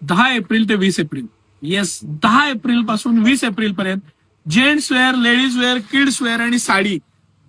10 April ते 20 April. Yes, 10 April पासून 20 April पर्यंत gents wear, ladies wear, kids wear आणि साडी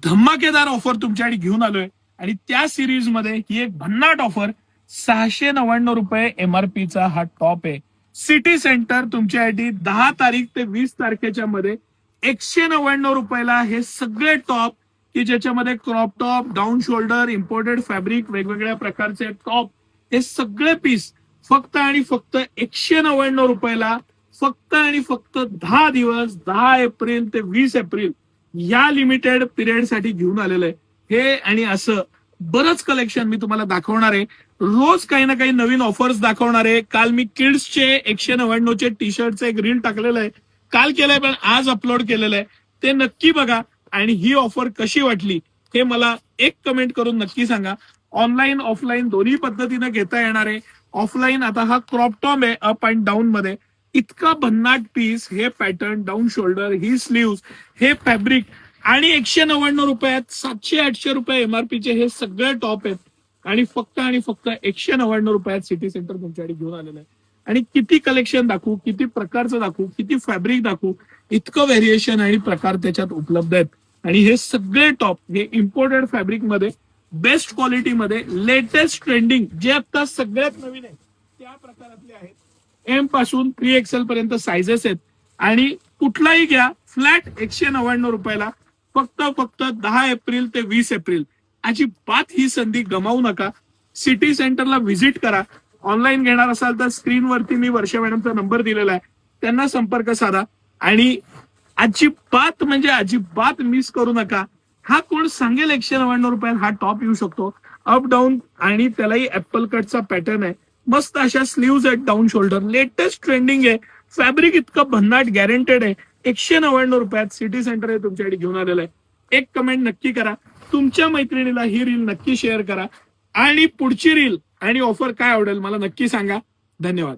धमाकेदार ऑफर तुमच्यासाठी घेऊन आलोय. आणि त्या सिरीज मध्ये ही एक भन्नाट ऑफर, ₹699 MRP हा टॉप आहे. सिटी सेंटर तुमच्यासाठी 10 तारीख ते 20 तारखेच्या मध्ये ₹199 हे सगळे टॉप, की ज्याच्यामध्ये crop top, down shoulder, imported fabric, वेगवेगळ्या प्रकारचे टॉप, हे सगळे पीस फक्त आणि फक्त ₹199, फक्त आणि फक्त 10 दिवस, 10 एप्रिल ते 20 एप्रिल या लिमिटेड पिरियड साठी घेऊन आलेलं आहे. हे आणि असं बरंच कलेक्शन मी तुम्हाला दाखवणार आहे. रोज काही ना काही नवीन ऑफर्स दाखवणार आहे. काल मी किड्सचे 199चे टी शर्टचं एक रील टाकलेलं आहे, काल केलंय पण आज अपलोड केलेलं आहे. ते नक्की बघा आणि ही ऑफर कशी वाटली हे मला एक कमेंट करून नक्की सांगा. ऑनलाईन ऑफलाईन दोन्ही पद्धतीने घेता येणार आहे. ऑफलाईन आता हा क्रॉप टॉप आहे अप अँड डाऊन मध्ये, इतका भन्नाट पीस, हे पॅटर्न, डाऊन शोल्डर, ही स्लीव्ह, हे फॅब्रिक आणि ₹199 ₹700-800 MRPचे हे सगळे टॉप आहेत. आणि फक्त ₹199 सिटी सेंटर तुमच्याकडे घेऊन आलेलं आहे. आणि किती कलेक्शन दाखवू, किती प्रकारचं दाखवू, किती फॅब्रिक दाखवू, इतकं व्हेरिएशन आणि प्रकार त्याच्यात उपलब्ध आहेत. आणि हे सगळे टॉप हे इम्पोर्टेड फॅब्रिक मध्ये, बेस्ट क्वालिटीमध्ये, लेटेस्ट ट्रेंडिंग, जे आता सगळ्यात नवीन आहे त्या प्रकारातले आहेत. M पासून 3XL पर्यंत सायझेस आहेत. आणि कुठलाही घ्या फ्लॅट ₹199, फक्त 10 एप्रिल ते 20 एप्रिल. अजिबात ही संधी गमावू नका. सिटी सेंटरला व्हिजिट करा. ऑनलाईन घेणार असाल तर स्क्रीनवरती मी वर्षा मॅडमचा नंबर दिलेला आहे, त्यांना संपर्क साधा. आणि अजिबात म्हणजे अजिबात मिस करू नका. हा कोण सांगेल ₹199 हा टॉप येऊ शकतो, अप डाऊन, आणि त्यालाही ऍपल कटचा पॅटर्न आहे. मस्त अशा स्लीव्ज आहेत, डाऊन शोल्डर, लेटेस्ट ट्रेंडिंग आहे. फॅब्रिक इतकं भन्नाट गॅरंटेड आहे. ₹199 सिटी सेंटर हे तुमच्याकडे घेऊन आलेलं आहे. एक कमेंट नक्की करा, तुमच्या मैत्रिणीला ही रील नक्की शेअर करा. आणि पुढची रील आणि ऑफर काय आवडेल मला नक्की सांगा. धन्यवाद.